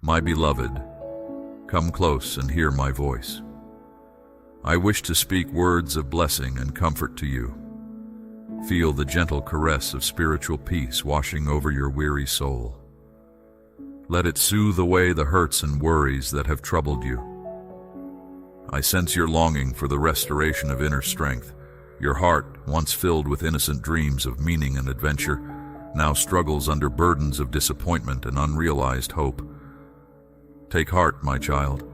My beloved, come close and hear my voice. I wish to speak words of blessing and comfort to you. Feel the gentle caress of spiritual peace washing over your weary soul. Let it soothe away the hurts and worries that have troubled you. I sense your longing for the restoration of inner strength. Your heart, once filled with innocent dreams of meaning and adventure, now struggles under burdens of disappointment and unrealized hope. Take heart, my child,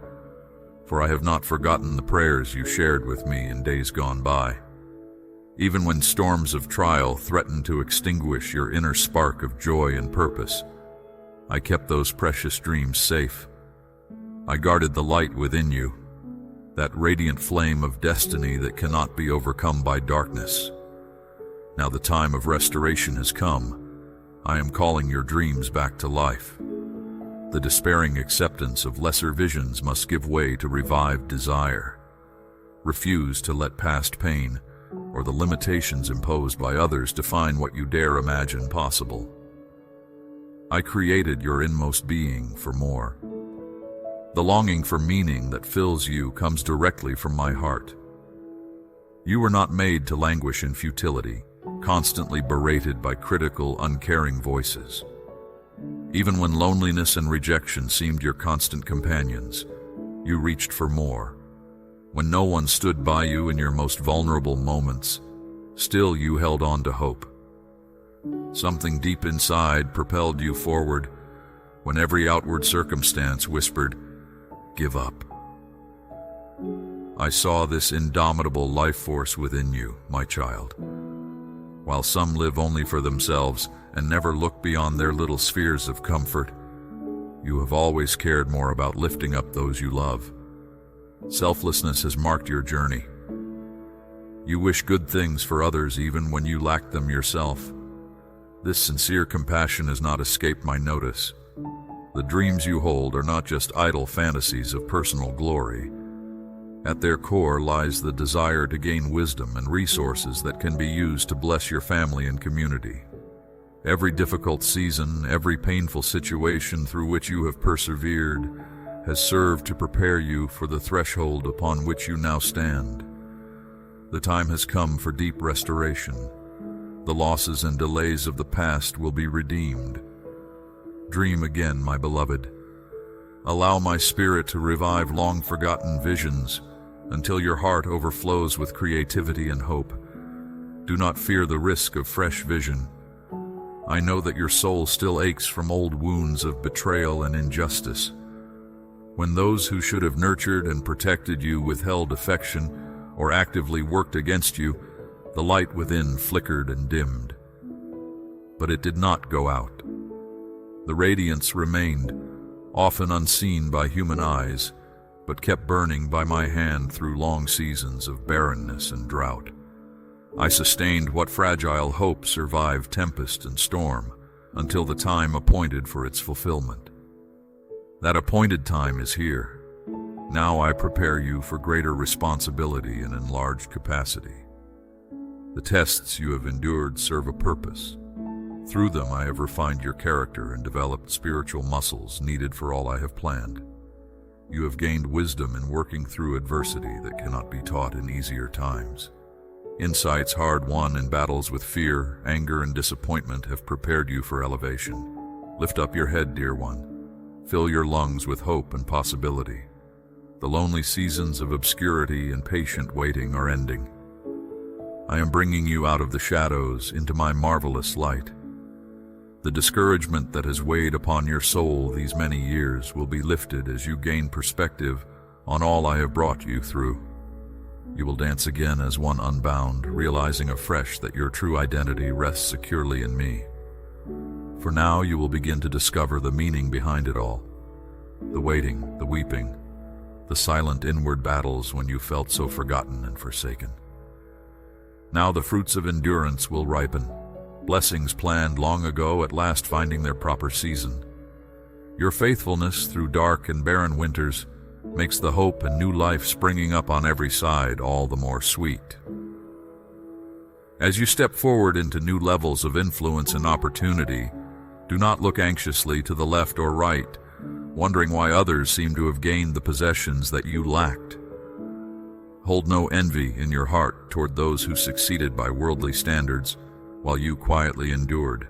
for I have not forgotten the prayers you shared with me in days gone by. Even when storms of trial threatened to extinguish your inner spark of joy and purpose, I kept those precious dreams safe. I guarded the light within you, that radiant flame of destiny that cannot be overcome by darkness. Now the time of restoration has come. I am calling your dreams back to life. The despairing acceptance of lesser visions must give way to revived desire. Refuse to let past pain or the limitations imposed by others define what you dare imagine possible. I created your inmost being for more. The longing for meaning that fills you comes directly from my heart. You were not made to languish in futility, constantly berated by critical, uncaring voices. Even when loneliness and rejection seemed your constant companions, you reached for more. When no one stood by you in your most vulnerable moments, still you held on to hope. Something deep inside propelled you forward when every outward circumstance whispered, "Give up." I saw this indomitable life force within you, my child. While some live only for themselves and never look beyond their little spheres of comfort, you have always cared more about lifting up those you love. Selflessness has marked your journey. You wish good things for others even when you lack them yourself. This sincere compassion has not escaped my notice. The dreams you hold are not just idle fantasies of personal glory. At their core lies the desire to gain wisdom and resources that can be used to bless your family and community. Every difficult season, every painful situation through which you have persevered, has served to prepare you for the threshold upon which you now stand. The time has come for deep restoration. The losses and delays of the past will be redeemed. Dream again, my beloved. Allow my spirit to revive long-forgotten visions until your heart overflows with creativity and hope. Do not fear the risk of fresh vision. I know that your soul still aches from old wounds of betrayal and injustice. When those who should have nurtured and protected you withheld affection or actively worked against you, the light within flickered and dimmed. But it did not go out. The radiance remained, often unseen by human eyes, but kept burning by my hand through long seasons of barrenness and drought. I sustained what fragile hope survived tempest and storm until the time appointed for its fulfillment. That appointed time is here. Now I prepare you for greater responsibility and enlarged capacity. The tests you have endured serve a purpose. Through them I have refined your character and developed spiritual muscles needed for all I have planned. You have gained wisdom in working through adversity that cannot be taught in easier times. Insights hard won in battles with fear, anger, and disappointment have prepared you for elevation. Lift up your head, dear one. Fill your lungs with hope and possibility. The lonely seasons of obscurity and patient waiting are ending. I am bringing you out of the shadows into my marvelous light. The discouragement that has weighed upon your soul these many years will be lifted as you gain perspective on all I have brought you through. You will dance again as one unbound, realizing afresh that your true identity rests securely in me. For now you will begin to discover the meaning behind it all. The waiting, the weeping, the silent inward battles when you felt so forgotten and forsaken. Now the fruits of endurance will ripen. Blessings planned long ago at last finding their proper season. Your faithfulness through dark and barren winters makes the hope and new life springing up on every side all the more sweet. As you step forward into new levels of influence and opportunity, do not look anxiously to the left or right, wondering why others seem to have gained the possessions that you lacked. Hold no envy in your heart toward those who succeeded by worldly standards, while you quietly endured.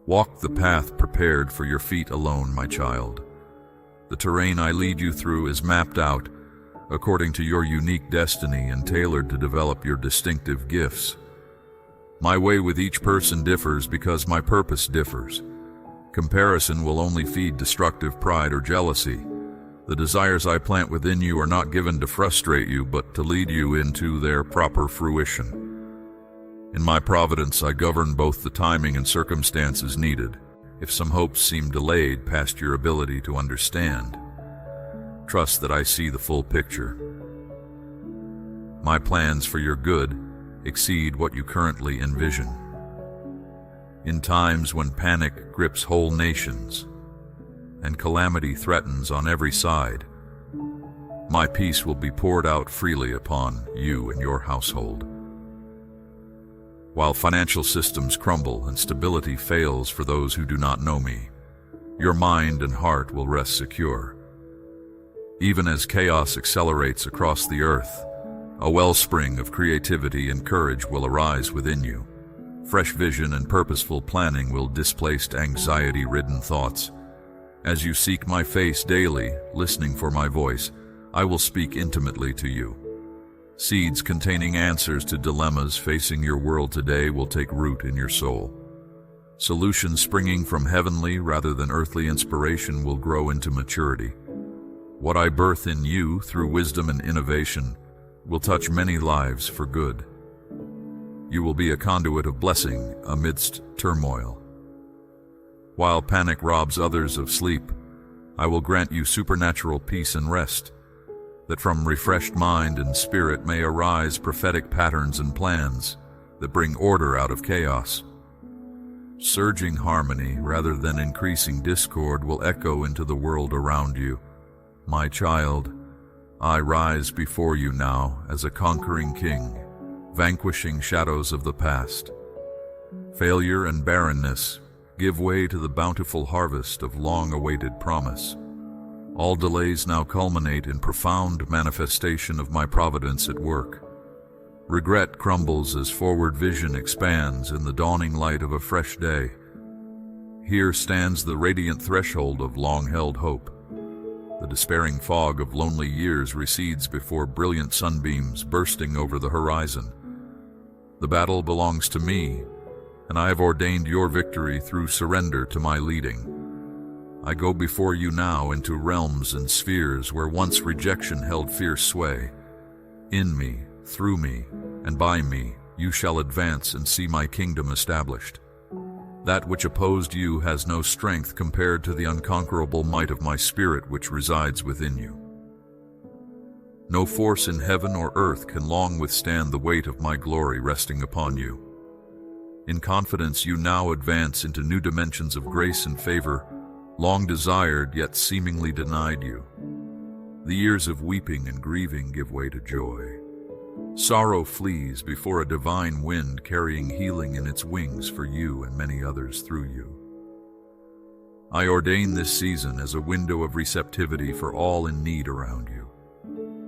Walk the path prepared for your feet alone, my child. The terrain I lead you through is mapped out according to your unique destiny and tailored to develop your distinctive gifts. My way with each person differs because my purpose differs. Comparison will only feed destructive pride or jealousy. The desires I plant within you are not given to frustrate you, but to lead you into their proper fruition. In my providence, I govern both the timing and circumstances needed. If some hopes seem delayed past your ability to understand, trust that I see the full picture. My plans for your good exceed what you currently envision. In times when panic grips whole nations and calamity threatens on every side, my peace will be poured out freely upon you and your household. While financial systems crumble and stability fails for those who do not know me, your mind and heart will rest secure. Even as chaos accelerates across the earth, a wellspring of creativity and courage will arise within you. Fresh vision and purposeful planning will displace anxiety-ridden thoughts. As you seek my face daily, listening for my voice, I will speak intimately to you. Seeds containing answers to dilemmas facing your world today will take root in your soul. Solutions springing from heavenly rather than earthly inspiration will grow into maturity. What I birth in you through wisdom and innovation will touch many lives for good. You will be a conduit of blessing amidst turmoil. While panic robs others of sleep, I will grant you supernatural peace and rest, that from refreshed mind and spirit may arise prophetic patterns and plans that bring order out of chaos. Surging harmony rather than increasing discord will echo into the world around you. My child, I rise before you now as a conquering king, vanquishing shadows of the past. Failure and barrenness give way to the bountiful harvest of long-awaited promise. All delays now culminate in profound manifestation of my providence at work. Regret crumbles as forward vision expands in the dawning light of a fresh day. Here stands the radiant threshold of long-held hope. The despairing fog of lonely years recedes before brilliant sunbeams bursting over the horizon. The battle belongs to me, and I have ordained your victory through surrender to my leading. I go before you now into realms and spheres where once rejection held fierce sway. In me, through me, and by me, you shall advance and see my kingdom established. That which opposed you has no strength compared to the unconquerable might of my spirit which resides within you. No force in heaven or earth can long withstand the weight of my glory resting upon you. In confidence you now advance into new dimensions of grace and favor, long desired yet seemingly denied you. The years of weeping and grieving give way to joy. Sorrow flees before a divine wind carrying healing in its wings for you and many others through you. I ordain this season as a window of receptivity for all in need around you.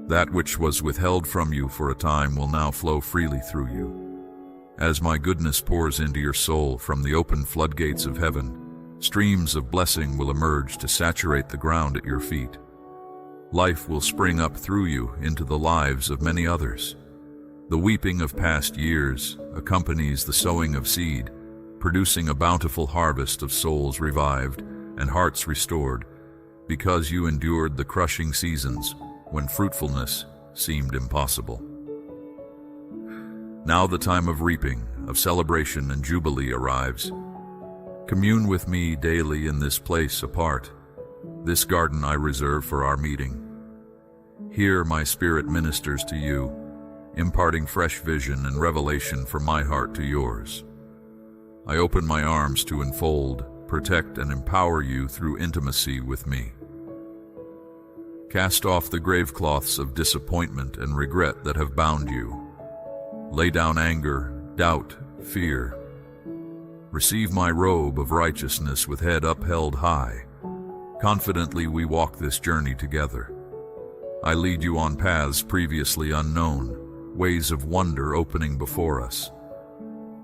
That which was withheld from you for a time will now flow freely through you. As my goodness pours into your soul from the open floodgates of heaven, streams of blessing will emerge to saturate the ground at your feet. Life will spring up through you into the lives of many others. The weeping of past years accompanies the sowing of seed, producing a bountiful harvest of souls revived and hearts restored, because you endured the crushing seasons when fruitfulness seemed impossible. Now the time of reaping, of celebration and jubilee arrives. Commune with me daily in this place apart. This garden I reserve for our meeting. Here my spirit ministers to you, imparting fresh vision and revelation from my heart to yours. I open my arms to enfold, protect, and empower you through intimacy with me. Cast off the gravecloths of disappointment and regret that have bound you. Lay down anger, doubt, fear. Receive my robe of righteousness with head upheld high. Confidently we walk this journey together. I lead you on paths previously unknown, ways of wonder opening before us.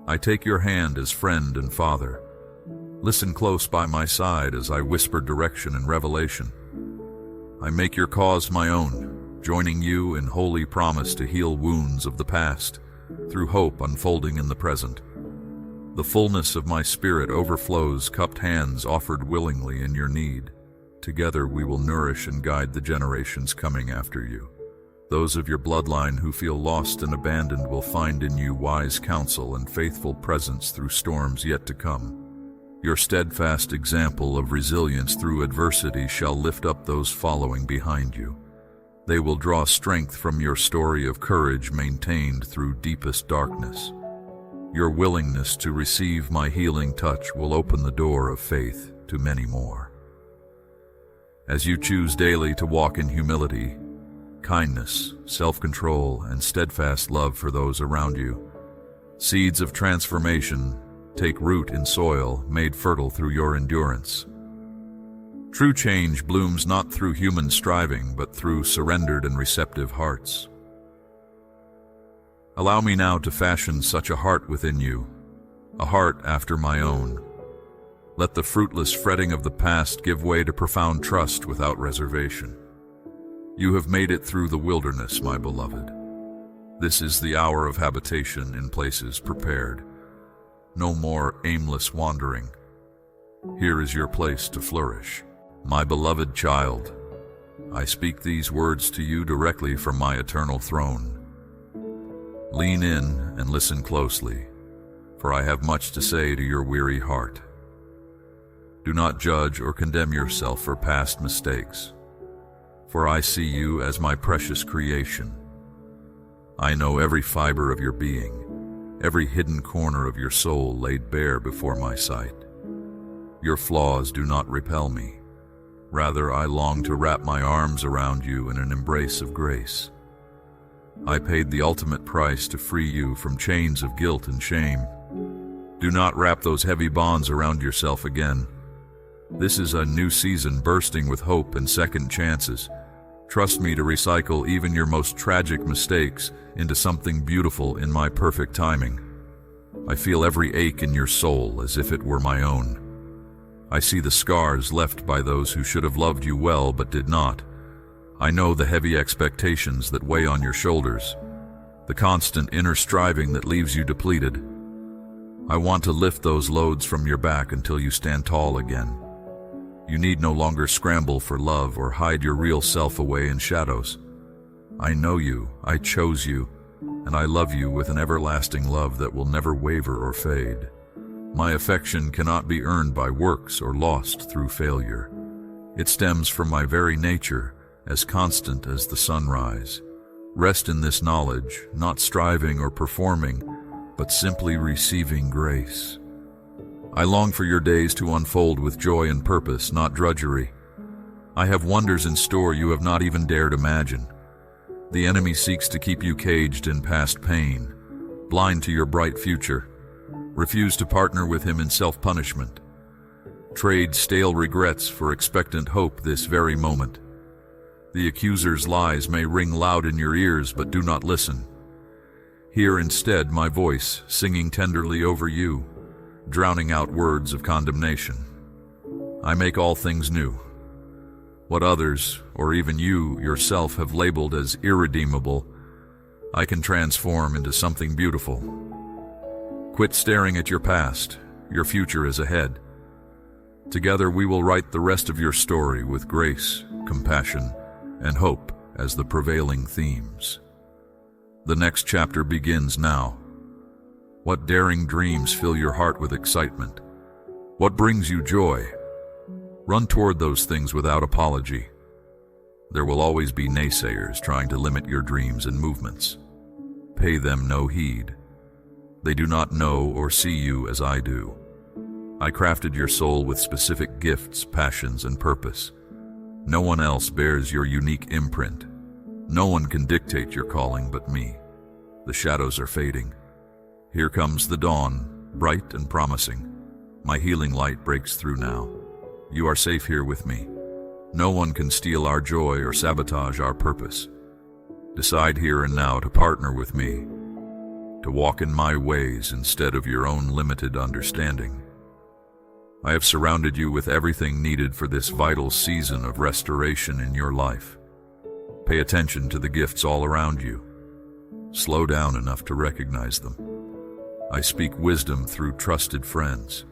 I take your hand as friend and father. Listen close by my side as I whisper direction and revelation. I make your cause my own, joining you in holy promise to heal wounds of the past, through hope unfolding in the present. The fullness of my spirit overflows, cupped hands offered willingly in your need. Together we will nourish and guide the generations coming after you. Those of your bloodline who feel lost and abandoned will find in you wise counsel and faithful presence through storms yet to come. Your steadfast example of resilience through adversity shall lift up those following behind you. They will draw strength from your story of courage maintained through deepest darkness. Your willingness to receive my healing touch will open the door of faith to many more. As you choose daily to walk in humility, kindness, self-control, and steadfast love for those around you, seeds of transformation take root in soil made fertile through your endurance. True change blooms not through human striving, but through surrendered and receptive hearts. Allow me now to fashion such a heart within you, a heart after my own. Let the fruitless fretting of the past give way to profound trust without reservation. You have made it through the wilderness, my beloved. This is the hour of habitation in places prepared. No more aimless wandering. Here is your place to flourish. My beloved child, I speak these words to you directly from my eternal throne. Lean in and listen closely, for I have much to say to your weary heart. Do not judge or condemn yourself for past mistakes, for I see you as my precious creation. I know every fiber of your being, every hidden corner of your soul laid bare before my sight. Your flaws do not repel me. Rather, I long to wrap my arms around you in an embrace of grace. I paid the ultimate price to free you from chains of guilt and shame. Do not wrap those heavy bonds around yourself again. This is a new season bursting with hope and second chances. Trust me to recycle even your most tragic mistakes into something beautiful in my perfect timing. I feel every ache in your soul as if it were my own. I see the scars left by those who should have loved you well but did not. I know the heavy expectations that weigh on your shoulders, the constant inner striving that leaves you depleted. I want to lift those loads from your back until you stand tall again. You need no longer scramble for love or hide your real self away in shadows. I know you, I chose you, and I love you with an everlasting love that will never waver or fade. My affection cannot be earned by works or lost through failure. It stems from my very nature, as constant as the sunrise. Rest in this knowledge, not striving or performing, but simply receiving grace. I long for your days to unfold with joy and purpose, not drudgery. I have wonders in store you have not even dared imagine. The enemy seeks to keep you caged in past pain, blind to your bright future. Refuse to partner with him in self-punishment. Trade stale regrets for expectant hope this very moment. The accuser's lies may ring loud in your ears, but do not listen. Hear instead my voice singing tenderly over you, drowning out words of condemnation. I make all things new. What others, or even you yourself, have labeled as irredeemable, I can transform into something beautiful. Quit staring at your past. Your future is ahead. Together we will write the rest of your story with grace, compassion, and hope as the prevailing themes. The next chapter begins now. What daring dreams fill your heart with excitement? What brings you joy? Run toward those things without apology. There will always be naysayers trying to limit your dreams and movements. Pay them no heed. They do not know or see you as I do. I crafted your soul with specific gifts, passions, and purpose. No one else bears your unique imprint. No one can dictate your calling but me. The shadows are fading. Here comes the dawn, bright and promising. My healing light breaks through now. You are safe here with me. No one can steal our joy or sabotage our purpose. Decide here and now to partner with me, to walk in my ways instead of your own limited understanding. I have surrounded you with everything needed for this vital season of restoration in your life. Pay attention to the gifts all around you. Slow down enough to recognize them. I speak wisdom through trusted friends.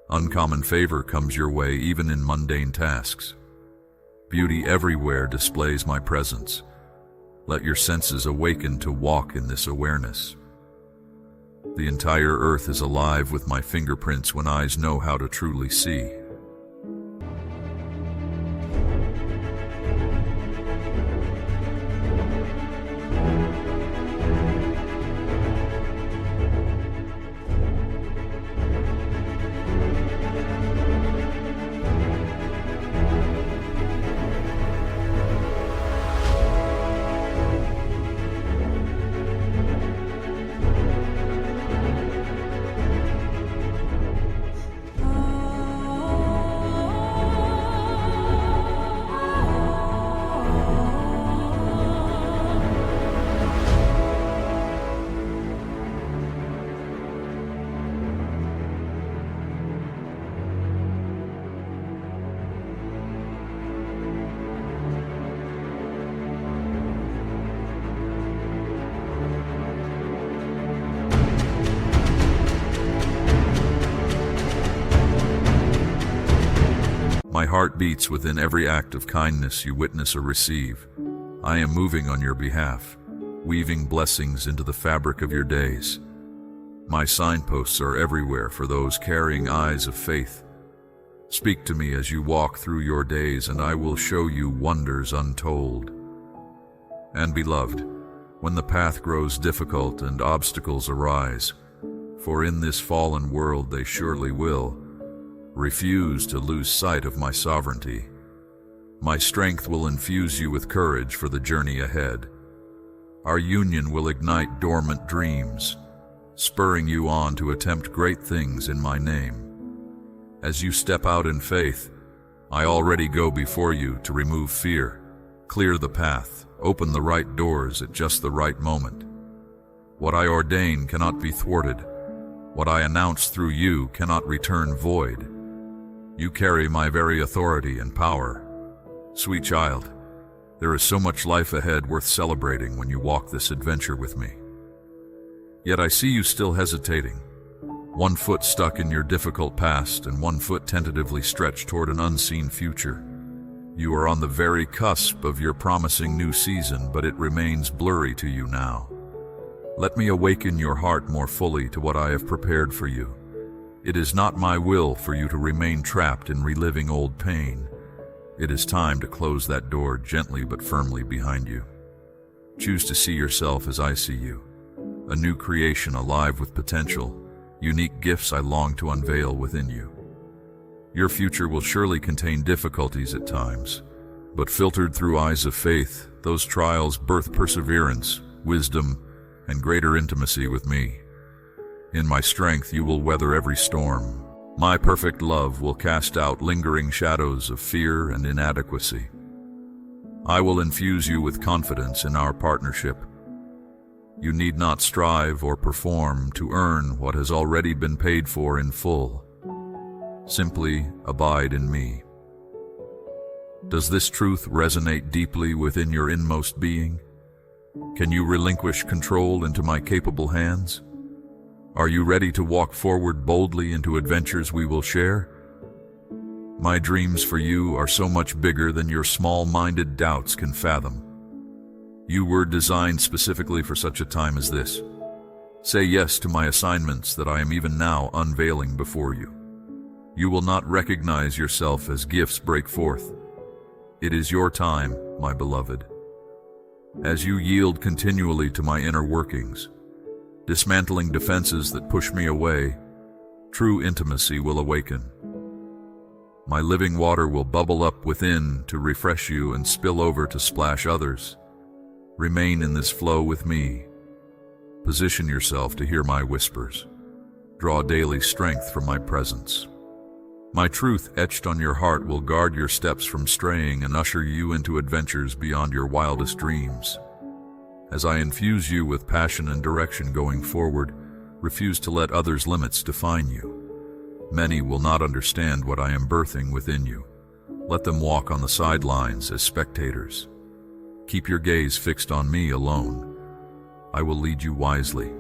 Uncommon favor comes your way even in mundane tasks. Beauty everywhere displays my presence. Let your senses awaken to walk in this awareness. The entire earth is alive with my fingerprints when eyes know how to truly see. My heart beats within every act of kindness you witness or receive. I am moving on your behalf, weaving blessings into the fabric of your days. My signposts are everywhere for those carrying eyes of faith. Speak to me as you walk through your days, and I will show you wonders untold. And beloved, when the path grows difficult and obstacles arise, for in this fallen world they surely will, refuse to lose sight of my sovereignty. My strength will infuse you with courage for the journey ahead. Our union will ignite dormant dreams, spurring you on to attempt great things in my name. As you step out in faith, I already go before you to remove fear, clear the path, open the right doors at just the right moment. What I ordain cannot be thwarted. What I announce through you cannot return void. You carry my very authority and power. Sweet child, there is so much life ahead worth celebrating when you walk this adventure with me. Yet I see you still hesitating, one foot stuck in your difficult past and one foot tentatively stretched toward an unseen future. You are on the very cusp of your promising new season, but it remains blurry to you now. Let me awaken your heart more fully to what I have prepared for you. It is not my will for you to remain trapped in reliving old pain. It is time to close that door gently but firmly behind you. Choose to see yourself as I see you, a new creation alive with potential, unique gifts I long to unveil within you. Your future will surely contain difficulties at times, but filtered through eyes of faith, those trials birth perseverance, wisdom, and greater intimacy with me. In my strength you will weather every storm. My perfect love will cast out lingering shadows of fear and inadequacy. I will infuse you with confidence in our partnership. You need not strive or perform to earn what has already been paid for in full. Simply abide in me. Does this truth resonate deeply within your inmost being? Can you relinquish control into my capable hands? Are you ready to walk forward boldly into adventures we will share? My dreams for you are so much bigger than your small-minded doubts can fathom. You were designed specifically for such a time as this. Say yes to my assignments that I am even now unveiling before you. You will not recognize yourself as gifts break forth. It is your time, my beloved. As you yield continually to my inner workings, dismantling defenses that push me away, true intimacy will awaken. My living water will bubble up within to refresh you and spill over to splash others. Remain in this flow with me. Position yourself to hear my whispers. Draw daily strength from my presence. My truth etched on your heart will guard your steps from straying and usher you into adventures beyond your wildest dreams. As I infuse you with passion and direction going forward, refuse to let others' limits define you. Many will not understand what I am birthing within you. Let them walk on the sidelines as spectators. Keep your gaze fixed on me alone. I will lead you wisely.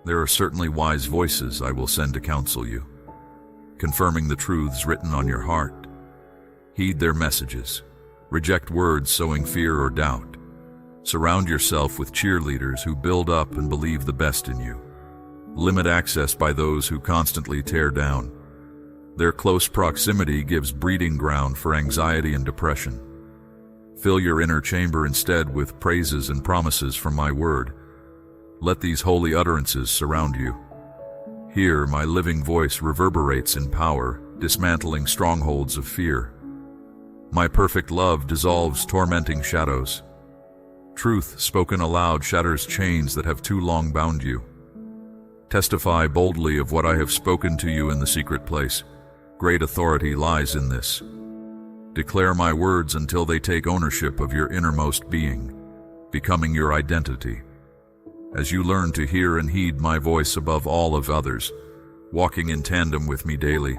There are certainly wise voices I will send to counsel you, confirming the truths written on your heart. Heed their messages. Reject words sowing fear or doubt. Surround yourself with cheerleaders who build up and believe the best in you. Limit access by those who constantly tear down. Their close proximity gives breeding ground for anxiety and depression. Fill your inner chamber instead with praises and promises from my word. Let these holy utterances surround you. Here, my living voice reverberates in power, dismantling strongholds of fear. My perfect love dissolves tormenting shadows. Truth spoken aloud shatters chains that have too long bound you. Testify boldly of what I have spoken to you in the secret place. Great authority lies in this. Declare my words until they take ownership of your innermost being, becoming your identity. As you learn to hear and heed my voice above all of others, walking in tandem with me daily,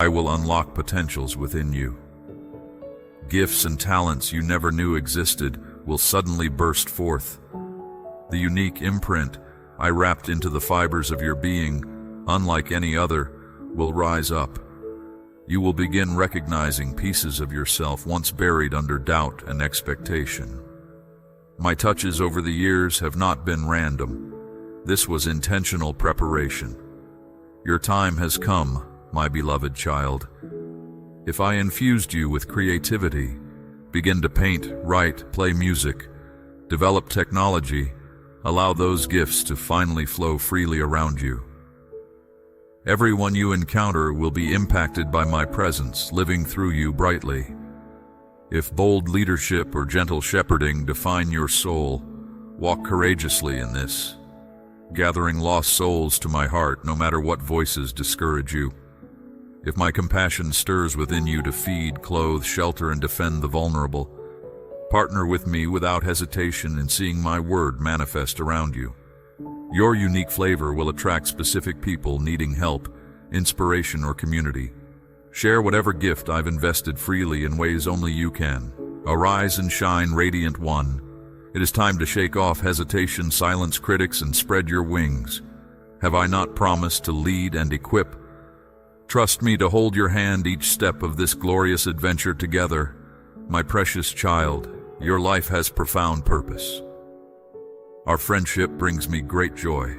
I will unlock potentials within you. Gifts and talents you never knew existed will suddenly burst forth. The unique imprint I wrapped into the fibers of your being, unlike any other, will rise up. You will begin recognizing pieces of yourself once buried under doubt and expectation. My touches over the years have not been random. This was intentional preparation. Your time has come, my beloved child. If I infused you with creativity, begin to paint, write, play music, develop technology, allow those gifts to finally flow freely around you. Everyone you encounter will be impacted by my presence, living through you brightly. If bold leadership or gentle shepherding define your soul, walk courageously in this, gathering lost souls to my heart no matter what voices discourage you. If my compassion stirs within you to feed, clothe, shelter, and defend the vulnerable, partner with me without hesitation in seeing my word manifest around you. Your unique flavor will attract specific people needing help, inspiration, or community. Share whatever gift I've invested freely in ways only you can. Arise and shine, radiant one. It is time to shake off hesitation, silence critics, and spread your wings. Have I not promised to lead and equip? Trust me to hold your hand each step of this glorious adventure together. My precious child, your life has profound purpose. Our friendship brings me great joy.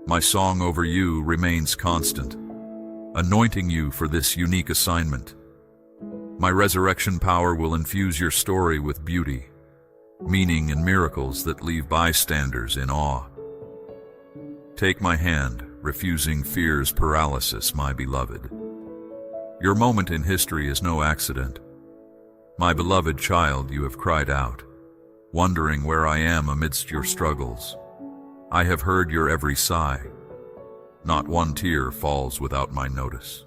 My song over you remains constant, anointing you for this unique assignment. My resurrection power will infuse your story with beauty, meaning, and miracles that leave bystanders in awe. Take my hand, refusing fear's paralysis, my beloved. Your moment in history is no accident. My beloved child, you have cried out, wondering where I am amidst your struggles. I have heard your every sigh. Not one tear falls without my notice.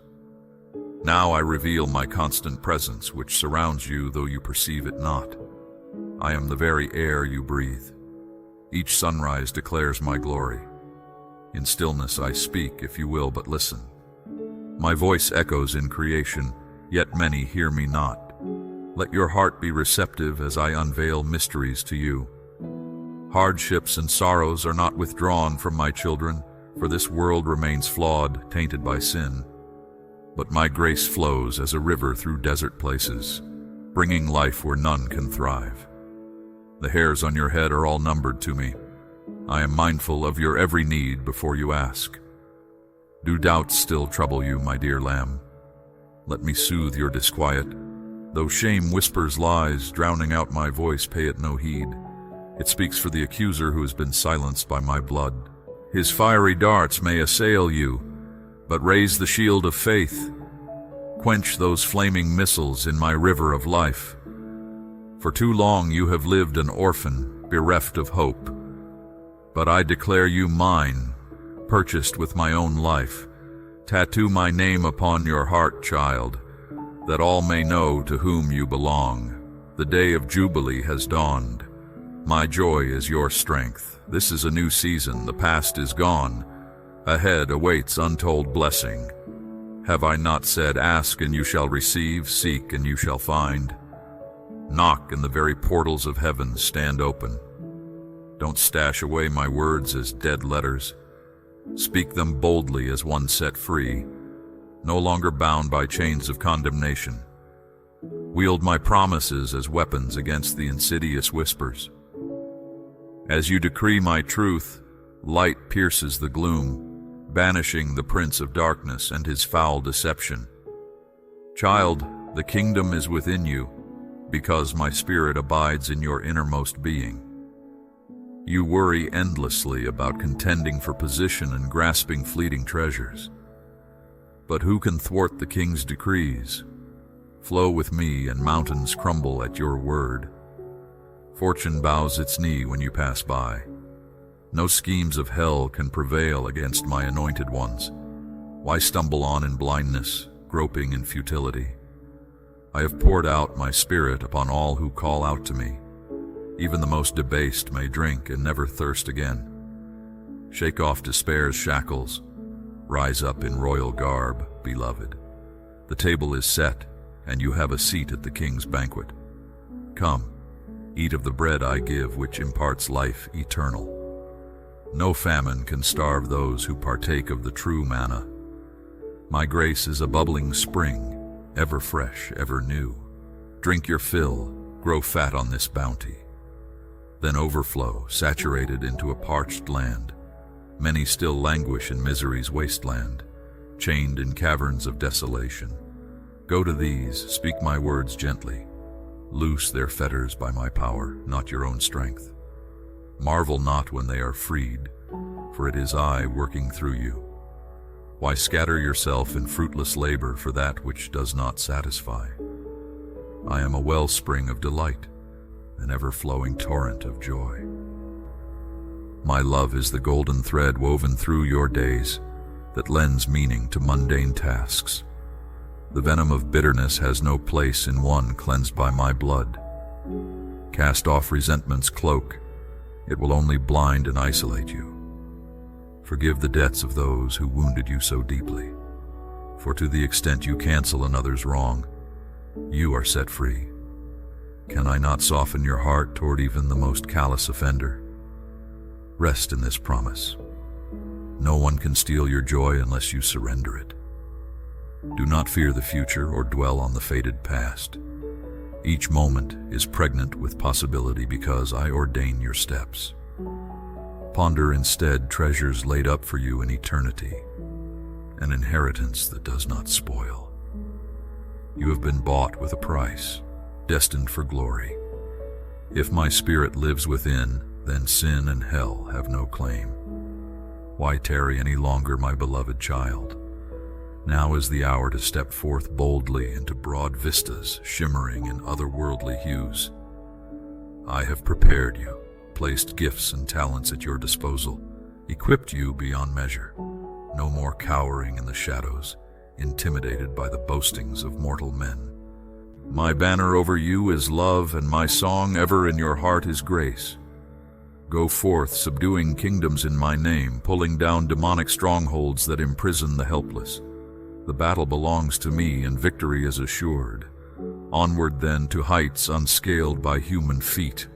Now I reveal my constant presence which surrounds you though you perceive it not. I am the very air you breathe. Each sunrise declares my glory. In stillness I speak, if you will but listen. My voice echoes in creation, yet many hear me not. Let your heart be receptive as I unveil mysteries to you. Hardships and sorrows are not withdrawn from my children, for this world remains flawed, tainted by sin. But my grace flows as a river through desert places, bringing life where none can thrive. The hairs on your head are all numbered to me. I am mindful of your every need before you ask. Do doubts still trouble you, my dear lamb? Let me soothe your disquiet. Though shame whispers lies, drowning out my voice, pay it no heed. It speaks for the accuser who has been silenced by my blood. His fiery darts may assail you, but raise the shield of faith. Quench those flaming missiles in my river of life. For too long you have lived an orphan, bereft of hope. But I declare you mine, purchased with my own life. Tattoo my name upon your heart, child, that all may know to whom you belong. The day of Jubilee has dawned. My joy is your strength. This is a new season, the past is gone. Ahead awaits untold blessing. Have I not said, ask and you shall receive, seek and you shall find? Knock and the very portals of heaven stand open. Don't stash away my words as dead letters. Speak them boldly as one set free, no longer bound by chains of condemnation. Wield my promises as weapons against the insidious whispers. As you decree my truth, light pierces the gloom, banishing the prince of darkness and his foul deception. Child, the kingdom is within you, because my spirit abides in your innermost being. You worry endlessly about contending for position and grasping fleeting treasures. But who can thwart the king's decrees? Flow with me and mountains crumble at your word. Fortune bows its knee when you pass by. No schemes of hell can prevail against my anointed ones. Why stumble on in blindness, groping in futility? I have poured out my spirit upon all who call out to me. Even the most debased may drink and never thirst again. Shake off despair's shackles. Rise up in royal garb, beloved. The table is set, and you have a seat at the king's banquet. Come, eat of the bread I give, which imparts life eternal. No famine can starve those who partake of the true manna. My grace is a bubbling spring, ever fresh, ever new. Drink your fill, grow fat on this bounty. Then overflow, saturated into a parched land. Many still languish in misery's wasteland, chained in caverns of desolation. Go to these, speak my words gently. Loose their fetters by my power, not your own strength. Marvel not when they are freed, for it is I working through you. Why scatter yourself in fruitless labor for that which does not satisfy? I am a wellspring of delight, an ever-flowing torrent of joy. My love is the golden thread woven through your days that lends meaning to mundane tasks. The venom of bitterness has no place in one cleansed by my blood. Cast off resentment's cloak. It will only blind and isolate you. Forgive the debts of those who wounded you so deeply, for to the extent you cancel another's wrong, you are set free. Can I not soften your heart toward even the most callous offender? Rest in this promise. No one can steal your joy unless you surrender it. Do not fear the future or dwell on the fated past. Each moment is pregnant with possibility because I ordain your steps. Ponder instead treasures laid up for you in eternity, an inheritance that does not spoil. You have been bought with a price, destined for glory. If my spirit lives within, then sin and hell have no claim. Why tarry any longer, my beloved child? Now is the hour to step forth boldly into broad vistas shimmering in otherworldly hues. I have prepared you, placed gifts and talents at your disposal, equipped you beyond measure. No more cowering in the shadows, intimidated by the boastings of mortal men. My banner over you is love, and my song ever in your heart is grace. Go forth, subduing kingdoms in my name, pulling down demonic strongholds that imprison the helpless. The battle belongs to me, and victory is assured. Onward then to heights unscaled by human feet.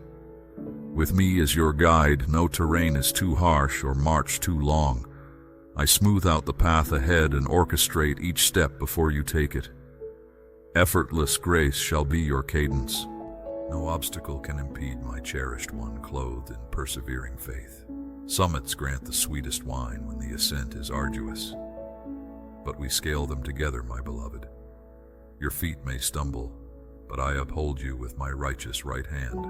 With me as your guide, no terrain is too harsh or march too long. I smooth out the path ahead and orchestrate each step before you take it. Effortless grace shall be your cadence. No obstacle can impede my cherished one, clothed in persevering faith. Summits grant the sweetest wine when the ascent is arduous. But we scale them together, my beloved. Your feet may stumble, but I uphold you with my righteous right hand.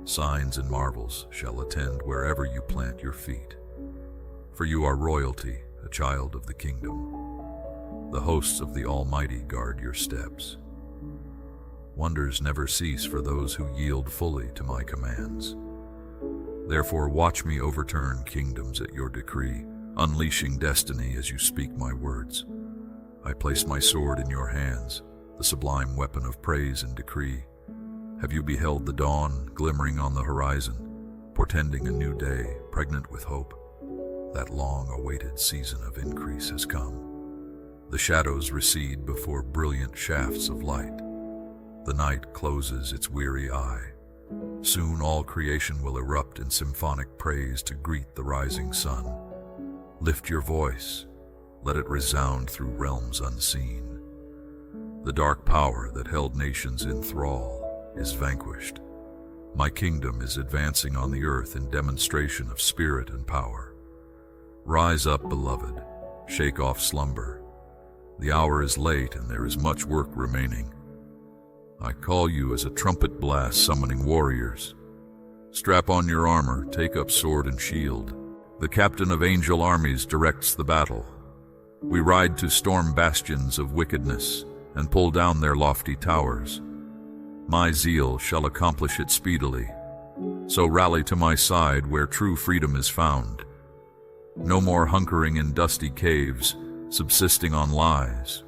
Signs and marvels shall attend wherever you plant your feet. For you are royalty, a child of the kingdom. The hosts of the Almighty guard your steps. Wonders never cease for those who yield fully to my commands. Therefore watch me overturn kingdoms at your decree, unleashing destiny as you speak my words. I place my sword in your hands, the sublime weapon of praise and decree. Have you beheld the dawn glimmering on the horizon, portending a new day, pregnant with hope? That long-awaited season of increase has come. The shadows recede before brilliant shafts of light. The night closes its weary eye. Soon all creation will erupt in symphonic praise to greet the rising sun. Lift your voice, let it resound through realms unseen. The dark power that held nations in thrall is vanquished. My kingdom is advancing on the earth in demonstration of spirit and power. Rise up, beloved, shake off slumber. The hour is late and there is much work remaining. I call you as a trumpet blast summoning warriors. Strap on your armor, take up sword and shield. The captain of angel armies directs the battle. We ride to storm bastions of wickedness and pull down their lofty towers. My zeal shall accomplish it speedily. So rally to my side where true freedom is found. No more hunkering in dusty caves, subsisting on lies.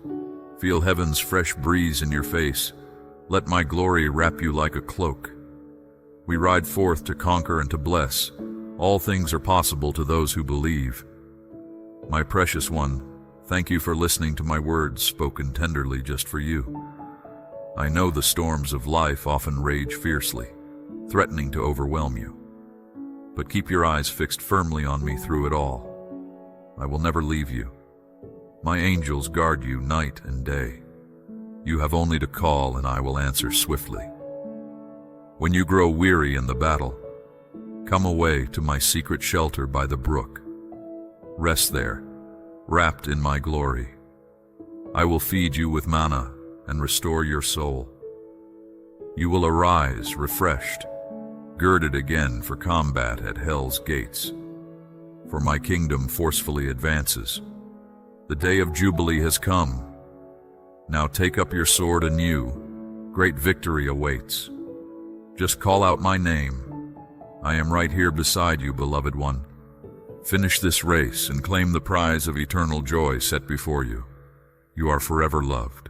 Feel heaven's fresh breeze in your face. Let my glory wrap you like a cloak. We ride forth to conquer and to bless. All things are possible to those who believe. My precious one, thank you for listening to my words spoken tenderly just for you. I know the storms of life often rage fiercely, threatening to overwhelm you. But keep your eyes fixed firmly on me through it all. I will never leave you. My angels guard you night and day. You have only to call and I will answer swiftly. When you grow weary in the battle, come away to my secret shelter by the brook. Rest there, wrapped in my glory. I will feed you with manna and restore your soul. You will arise refreshed, girded again for combat at hell's gates. For my kingdom forcefully advances. The day of Jubilee has come. Now take up your sword anew. Great victory awaits. Just call out my name. I am right here beside you, beloved one. Finish this race and claim the prize of eternal joy set before you. You are forever loved.